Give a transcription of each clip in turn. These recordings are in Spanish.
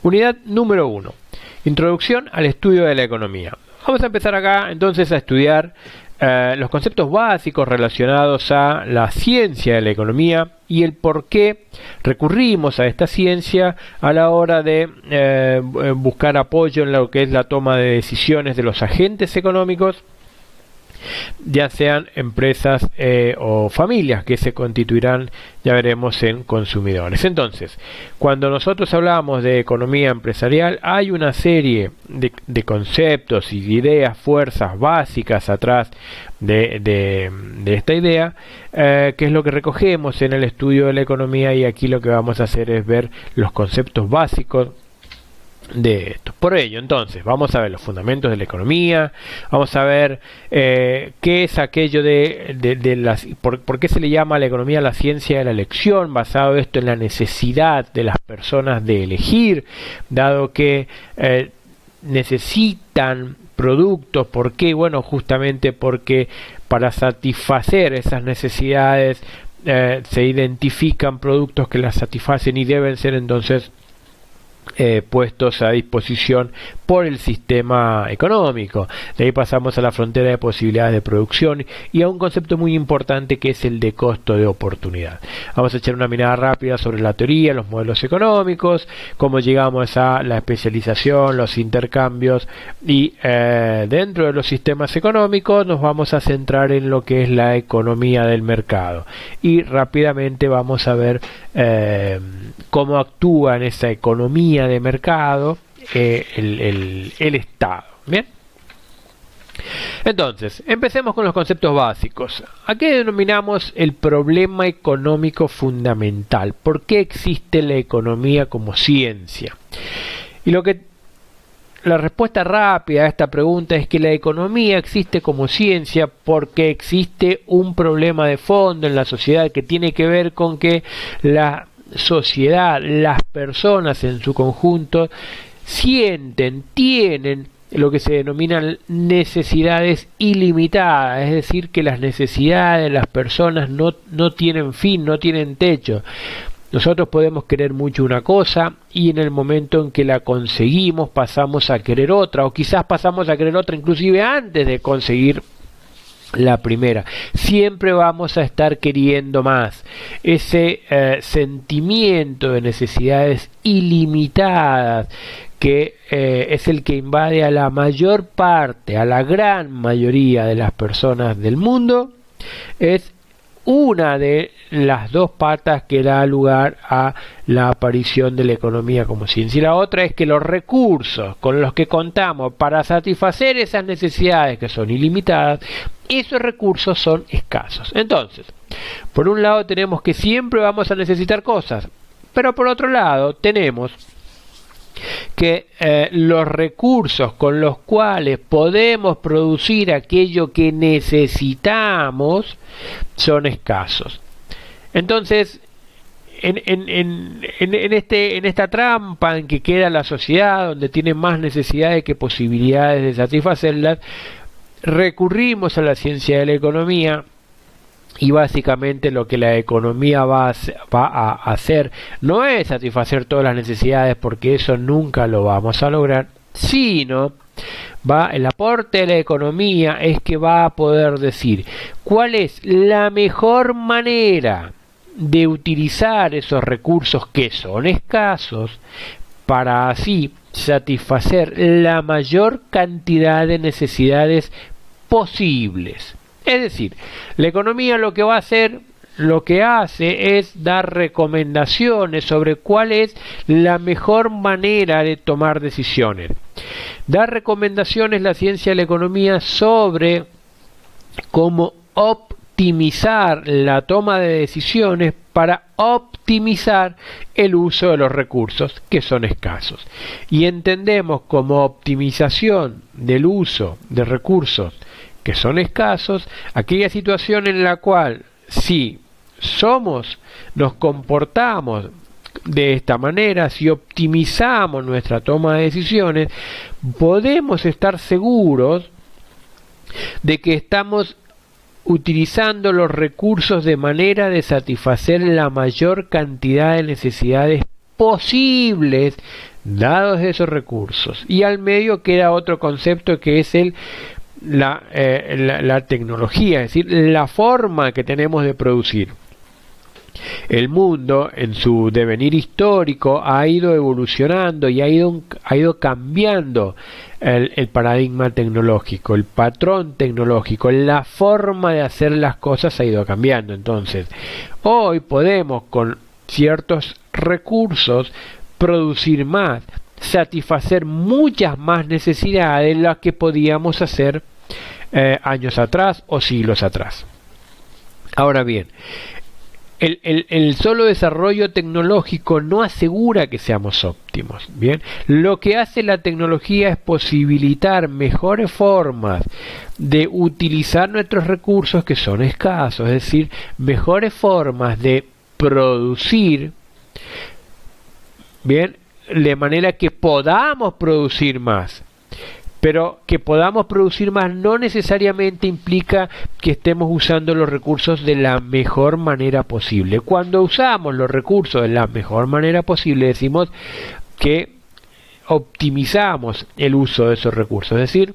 Unidad número 1. Introducción al estudio de la economía. Vamos a empezar acá entonces a estudiar los conceptos básicos relacionados a la ciencia de la economía y el por qué recurrimos a esta ciencia a la hora de buscar apoyo en lo que es la toma de decisiones de los agentes económicos, ya sean empresas o familias que se constituirán, ya veremos, en consumidores. Entonces, cuando nosotros hablamos de economía empresarial, hay una serie de conceptos y ideas, fuerzas básicas atrás de esta idea, que es lo que recogemos en el estudio de la economía, y aquí lo que vamos a hacer es ver los conceptos básicos de esto. Por ello, entonces, vamos a ver los fundamentos de la economía, vamos a ver qué es aquello por qué se le llama a la economía la ciencia de la elección, basado esto en la necesidad de las personas de elegir, dado que necesitan productos. ¿Por qué? Bueno, justamente porque para satisfacer esas necesidades se identifican productos que las satisfacen y deben ser entonces puestos a disposición por el sistema económico. De ahí pasamos a la frontera de posibilidades de producción y a un concepto muy importante que es el de costo de oportunidad. Vamos a echar una mirada rápida sobre la teoría, los modelos económicos, cómo llegamos a la especialización, los intercambios, y dentro de los sistemas económicos nos vamos a centrar en lo que es la economía del mercado, y rápidamente vamos a ver cómo actúa en esa economía de mercado el Estado. Bien, entonces empecemos con los conceptos básicos. ¿A qué denominamos el problema económico fundamental? ¿Por qué existe la economía como ciencia? Y la respuesta rápida a esta pregunta es que la economía existe como ciencia porque existe un problema de fondo en la sociedad que tiene que ver con que la sociedad, las personas en su conjunto, tienen lo que se denominan necesidades ilimitadas, es decir, que las necesidades de las personas no tienen fin, no tienen techo. Nosotros podemos querer mucho una cosa y en el momento en que la conseguimos pasamos a querer otra, o quizás pasamos a querer otra inclusive antes de conseguir la primera. Siempre vamos a estar queriendo más. Ese sentimiento de necesidades ilimitadas que es el que invade a la mayor parte, a la gran mayoría de las personas del mundo, es una de las dos patas que da lugar a la aparición de la economía como ciencia. Y la otra es que los recursos con los que contamos para satisfacer esas necesidades, que son ilimitadas, esos recursos son escasos. Entonces, por un lado tenemos que siempre vamos a necesitar cosas, pero por otro lado tenemos que los recursos con los cuales podemos producir aquello que necesitamos son escasos. Entonces, en esta trampa en que queda la sociedad, donde tiene más necesidades que posibilidades de satisfacerlas, recurrimos a la ciencia de la economía. Y básicamente lo que la economía va a hacer no es satisfacer todas las necesidades, porque eso nunca lo vamos a lograr, sino el aporte de la economía es que va a poder decir cuál es la mejor manera de utilizar esos recursos que son escasos para así satisfacer la mayor cantidad de necesidades posibles. Es decir, la economía lo que va a hacer, lo que hace es dar recomendaciones sobre cuál es la mejor manera de tomar decisiones. Dar recomendaciones la ciencia de la economía sobre cómo optimizar la toma de decisiones para optimizar el uso de los recursos que son escasos. Y entendemos como optimización del uso de recursos que son escasos aquella situación en la cual, si nos comportamos de esta manera, si optimizamos nuestra toma de decisiones, podemos estar seguros de que estamos utilizando los recursos de manera de satisfacer la mayor cantidad de necesidades posibles dados esos recursos. Y al medio queda otro concepto que es la tecnología, es decir, la forma que tenemos de producir. El mundo en su devenir histórico ha ido evolucionando y ha ido cambiando el paradigma tecnológico, el patrón tecnológico, la forma de hacer las cosas ha ido cambiando. Entonces, hoy podemos con ciertos recursos producir más, satisfacer muchas más necesidades de las que podíamos hacer años atrás o siglos atrás. Ahora bien, el solo desarrollo tecnológico no asegura que seamos óptimos. Bien, lo que hace la tecnología es posibilitar mejores formas de utilizar nuestros recursos que son escasos, es decir, mejores formas de producir, bien, de manera que podamos producir más. Pero que podamos producir más no necesariamente implica que estemos usando los recursos de la mejor manera posible. Cuando usamos los recursos de la mejor manera posible, decimos que optimizamos el uso de esos recursos. Es decir,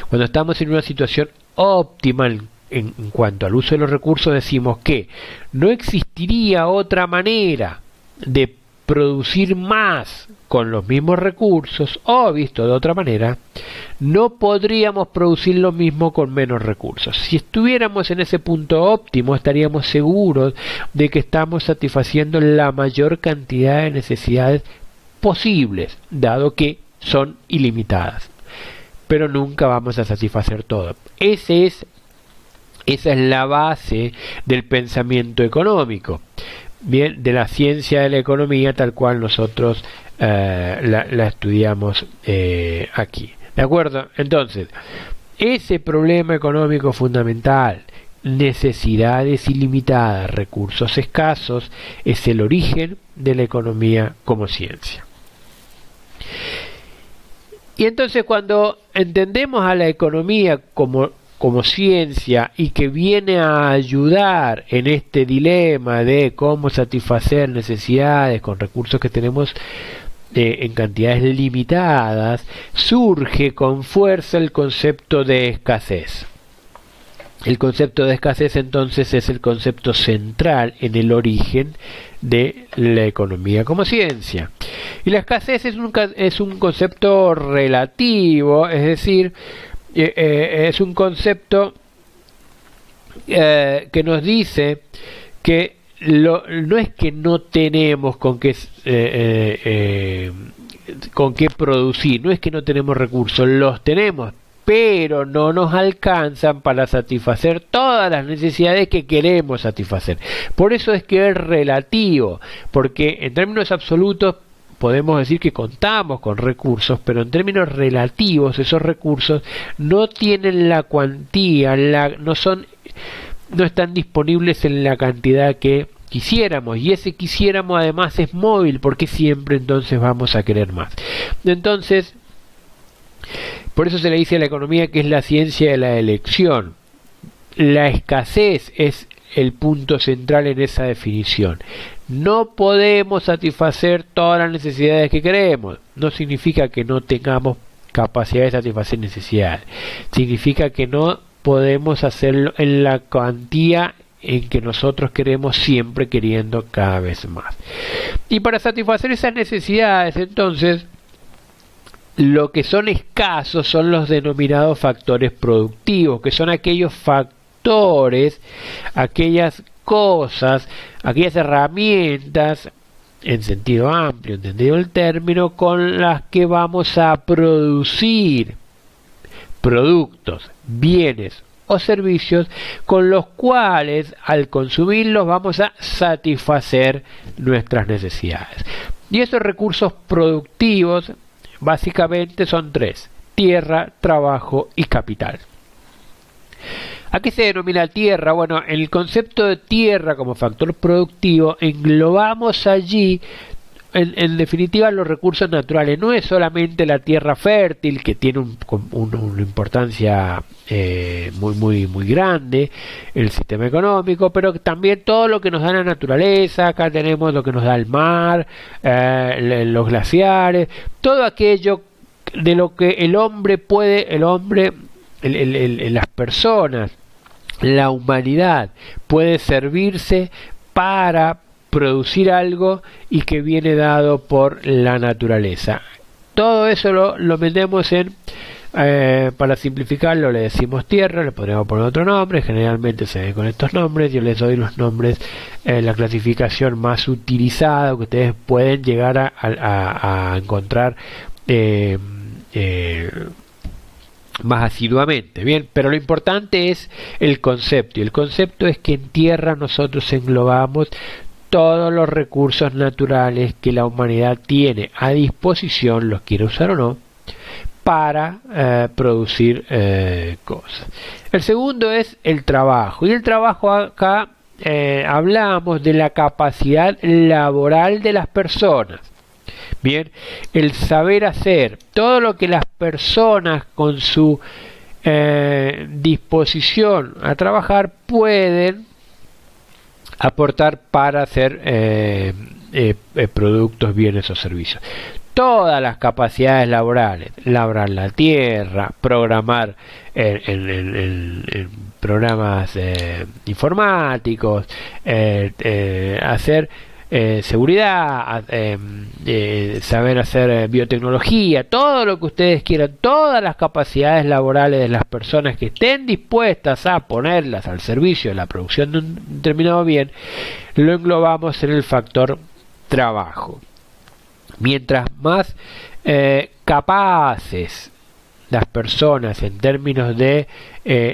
cuando estamos en una situación óptima en cuanto al uso de los recursos, decimos que no existiría otra manera de producir más con los mismos recursos, o visto de otra manera, no podríamos producir lo mismo con menos recursos. Si estuviéramos en ese punto óptimo, estaríamos seguros de que estamos satisfaciendo la mayor cantidad de necesidades posibles, dado que son ilimitadas. Pero nunca vamos a satisfacer todo. Esa es la base del pensamiento económico. Bien, de la ciencia de la economía tal cual nosotros la estudiamos aquí. ¿De acuerdo? Entonces, ese problema económico fundamental, necesidades ilimitadas, recursos escasos, es el origen de la economía como ciencia. Y entonces cuando entendemos a la economía como ciencia y que viene a ayudar en este dilema de cómo satisfacer necesidades con recursos que tenemos en cantidades limitadas, surge con fuerza el concepto de escasez. El concepto de escasez entonces es el concepto central en el origen de la economía como ciencia. Y la escasez es un concepto relativo, es decir, es un concepto que nos dice que no es que no tenemos con qué producir, no es que no tenemos recursos, los tenemos, pero no nos alcanzan para satisfacer todas las necesidades que queremos satisfacer. Por eso es que es relativo, porque en términos absolutos podemos decir que contamos con recursos, pero en términos relativos esos recursos no tienen la cuantía, no están disponibles en la cantidad que quisiéramos, y ese quisiéramos además es móvil, porque siempre entonces vamos a querer más. Entonces, por eso se le dice a la economía que es la ciencia de la elección. La escasez es el punto central en esa definición. No podemos satisfacer todas las necesidades que queremos. No significa que no tengamos capacidad de satisfacer necesidades. Significa que no podemos hacerlo en la cuantía en que nosotros queremos, siempre queriendo cada vez más. Y para satisfacer esas necesidades, entonces, lo que son escasos son los denominados factores productivos, que son aquellos factores, aquellas cosas, aquellas herramientas, en sentido amplio, entendido el término, con las que vamos a producir productos, bienes o servicios, con los cuales al consumirlos vamos a satisfacer nuestras necesidades. Y esos recursos productivos básicamente son tres: tierra, trabajo y capital. ¿A qué se denomina tierra? Bueno, en el concepto de tierra como factor productivo englobamos allí en definitiva, los recursos naturales no es solamente la tierra fértil, que tiene una importancia muy grande en el sistema económico, pero también todo lo que nos da la naturaleza. Acá tenemos lo que nos da el mar, los glaciares, todo aquello de lo que el hombre puede, las personas, la humanidad puede servirse para producir algo y que viene dado por la naturaleza. Todo eso lo metemos en, para simplificarlo, le decimos tierra, le podríamos poner otro nombre, generalmente se ven con estos nombres. Yo les doy los nombres, la clasificación más utilizada que ustedes pueden llegar a encontrar más asiduamente, bien, pero lo importante es el concepto, y el concepto es que en tierra nosotros englobamos todos los recursos naturales que la humanidad tiene a disposición, los quiere usar o no, para producir cosas. El segundo es el trabajo, y el trabajo acá hablamos de la capacidad laboral de las personas. Bien, el saber hacer, todo lo que las personas con su disposición a trabajar pueden aportar para hacer productos, bienes o servicios. Todas las capacidades laborales, labrar la tierra, programar en programas informáticos, hacer seguridad, saber hacer biotecnología, todo lo que ustedes quieran, todas las capacidades laborales de las personas que estén dispuestas a ponerlas al servicio de la producción de un determinado bien, lo englobamos en el factor trabajo. Mientras más capaces las personas en términos de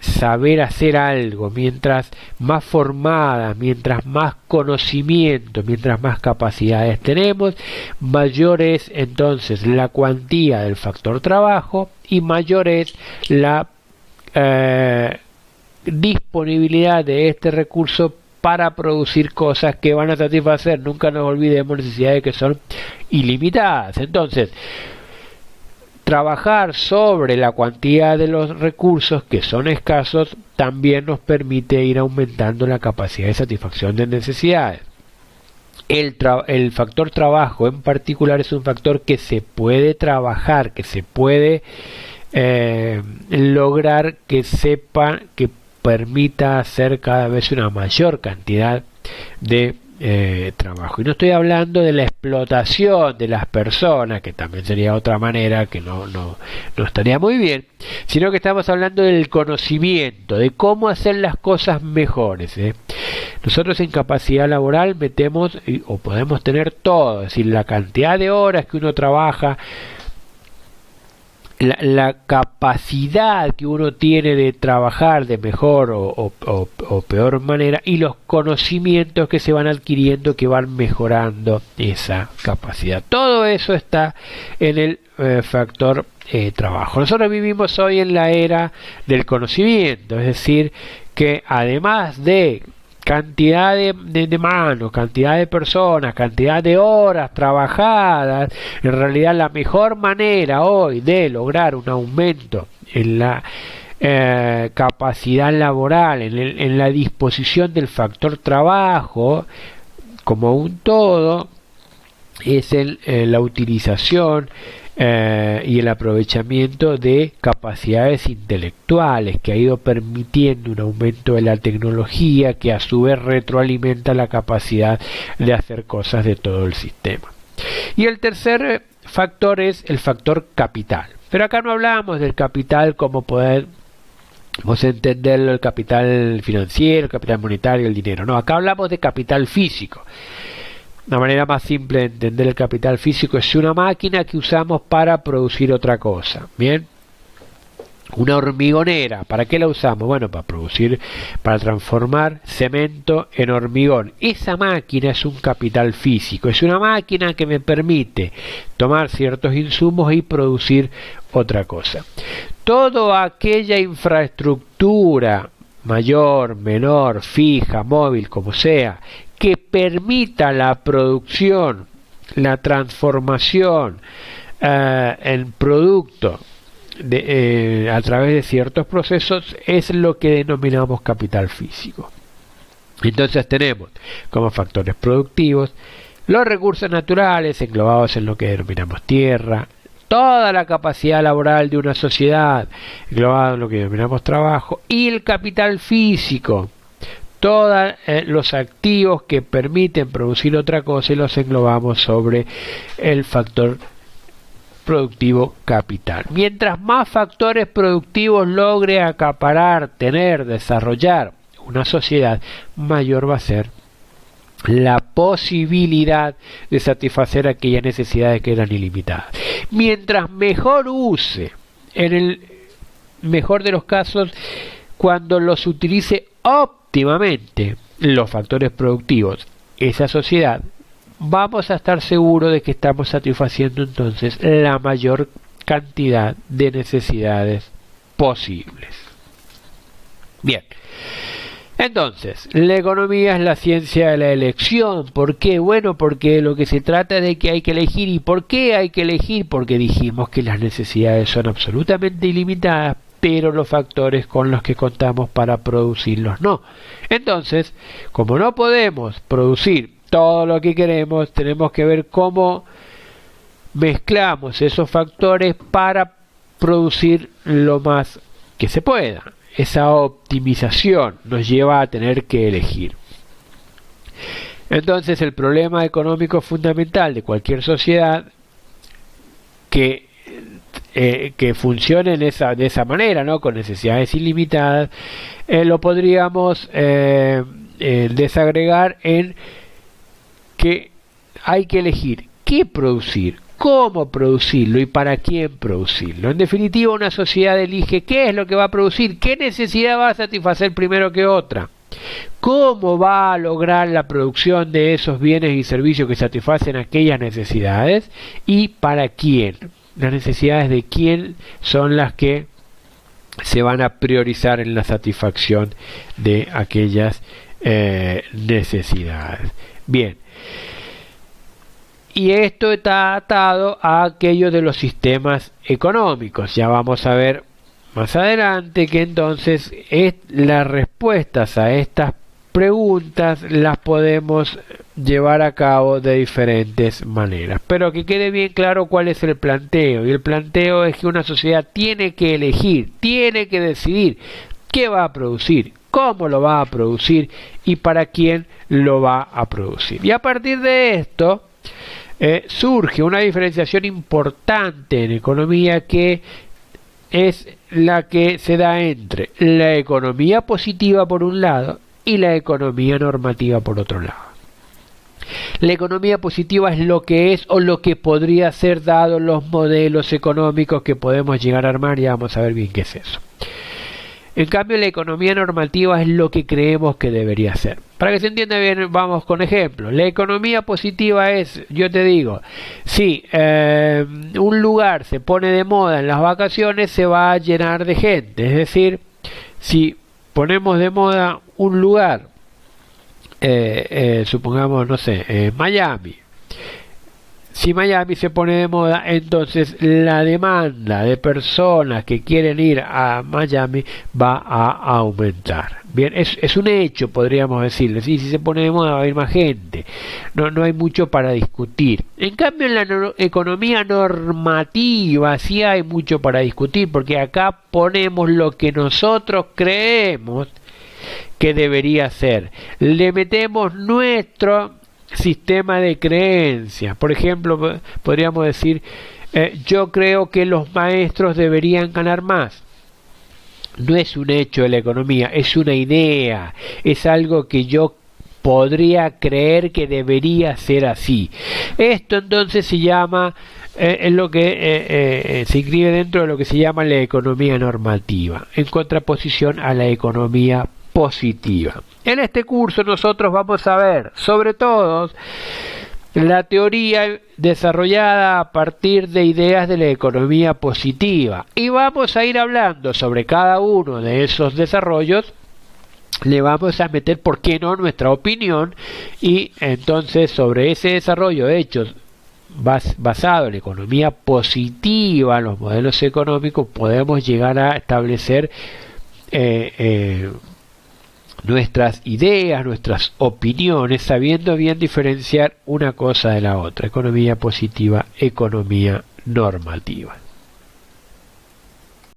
saber hacer algo, mientras más formadas, mientras más conocimiento, mientras más capacidades tenemos, mayor es entonces la cuantía del factor trabajo y mayor es la disponibilidad de este recurso para producir cosas que van a satisfacer, nunca nos olvidemos, necesidades que son ilimitadas. Entonces, trabajar sobre la cuantía de los recursos que son escasos también nos permite ir aumentando la capacidad de satisfacción de necesidades. El factor trabajo en particular es un factor que se puede trabajar, que se puede lograr que permita hacer cada vez una mayor cantidad de trabajo. Y no estoy hablando de la explotación de las personas, que también sería otra manera que no estaría muy bien, sino que estamos hablando del conocimiento, de cómo hacer las cosas mejores. Nosotros en capacidad laboral metemos, o podemos tener todo, es decir, la cantidad de horas que uno trabaja, la capacidad que uno tiene de trabajar de mejor o peor manera, y los conocimientos que se van adquiriendo que van mejorando esa capacidad. Todo eso está en el factor trabajo. Nosotros vivimos hoy en la era del conocimiento, es decir, que además de cantidad de manos, cantidad de personas, cantidad de horas trabajadas, en realidad la mejor manera hoy de lograr un aumento en la capacidad laboral, en la disposición del factor trabajo como un todo, es la utilización y el aprovechamiento de capacidades intelectuales, que ha ido permitiendo un aumento de la tecnología, que a su vez retroalimenta la capacidad de hacer cosas de todo el sistema. Y el tercer factor es el factor capital, pero acá no hablamos del capital como podemos entenderlo, el capital financiero, el capital monetario, el dinero. No, acá hablamos de capital físico. La manera más simple de entender el capital físico es una máquina que usamos para producir otra cosa. Bien, una hormigonera, ¿para qué la usamos? Bueno, para transformar cemento en hormigón. Esa máquina es un capital físico, es una máquina que me permite tomar ciertos insumos y producir otra cosa. Toda aquella infraestructura, mayor, menor, fija, móvil, como sea, que permita la producción la transformación en producto a través de ciertos procesos es lo que denominamos capital físico. Entonces tenemos como factores productivos los recursos naturales englobados en lo que denominamos tierra, toda la capacidad laboral de una sociedad englobada en lo que denominamos trabajo, y el capital físico, todos los activos que permiten producir otra cosa, y los englobamos sobre el factor productivo capital. Mientras más factores productivos logre acaparar, tener, desarrollar una sociedad, mayor va a ser la posibilidad de satisfacer aquellas necesidades que eran ilimitadas. Mientras mejor use, en el mejor de los casos, cuando los utilice óptimamente los factores productivos, esa sociedad, vamos a estar seguros de que estamos satisfaciendo entonces la mayor cantidad de necesidades posibles. Bien. Entonces, la economía es la ciencia de la elección. ¿Por qué? Bueno, porque lo que se trata es de que hay que elegir. ¿Y por qué hay que elegir? Porque dijimos que las necesidades son absolutamente ilimitadas, pero los factores con los que contamos para producirlos no. Entonces, como no podemos producir todo lo que queremos, tenemos que ver cómo mezclamos esos factores para producir lo más que se pueda. Esa optimización nos lleva a tener que elegir. Entonces el problema económico fundamental de cualquier sociedad que funcione de esa manera, ¿no? Con necesidades ilimitadas, lo podríamos desagregar en que hay que elegir qué producir, cómo producirlo y para quién producirlo. En definitiva, una sociedad elige qué es lo que va a producir, qué necesidad va a satisfacer primero que otra, cómo va a lograr la producción de esos bienes y servicios que satisfacen aquellas necesidades y para quién. Las necesidades de quién son las que se van a priorizar en la satisfacción de aquellas necesidades. Bien. Y esto está atado a aquello de los sistemas económicos. Ya vamos a ver más adelante que entonces las respuestas a estas preguntas las podemos llevar a cabo de diferentes maneras. Pero que quede bien claro cuál es el planteo. Y el planteo es que una sociedad tiene que elegir, tiene que decidir qué va a producir, cómo lo va a producir y para quién lo va a producir. Y a partir de esto surge una diferenciación importante en economía, que es la que se da entre la economía positiva por un lado y la economía normativa por otro lado. La economía positiva es lo que es o lo que podría ser dado los modelos económicos que podemos llegar a armar, y vamos a ver bien qué es eso. En cambio, la economía normativa es lo que creemos que debería ser. Para que se entienda bien, vamos con ejemplos. La economía positiva es, yo te digo, si un lugar se pone de moda en las vacaciones, se va a llenar de gente. Es decir, si ponemos de moda un lugar, supongamos, no sé, Miami. Si Miami se pone de moda, entonces la demanda de personas que quieren ir a Miami va a aumentar. Bien, es un hecho, podríamos decirle. ¿Sí? Si se pone de moda va a haber más gente. No hay mucho para discutir. En cambio, en la economía normativa sí hay mucho para discutir, porque acá ponemos lo que nosotros creemos que debería ser. Le metemos nuestro sistema de creencias. Por ejemplo, podríamos decir, yo creo que los maestros deberían ganar más. No es un hecho de la economía, es una idea, es algo que yo podría creer que debería ser así. Esto entonces se llama, es lo que se inscribe dentro de lo que se llama la economía normativa, en contraposición a la economía positiva. En este curso nosotros vamos a ver sobre todo la teoría desarrollada a partir de ideas de la economía positiva, y vamos a ir hablando sobre cada uno de esos desarrollos. Le vamos a meter, por qué no, nuestra opinión, y entonces sobre ese desarrollo hechos basado en la economía positiva, en los modelos económicos, podemos llegar a establecer nuestras ideas, nuestras opiniones, sabiendo bien diferenciar una cosa de la otra: economía positiva, economía normativa.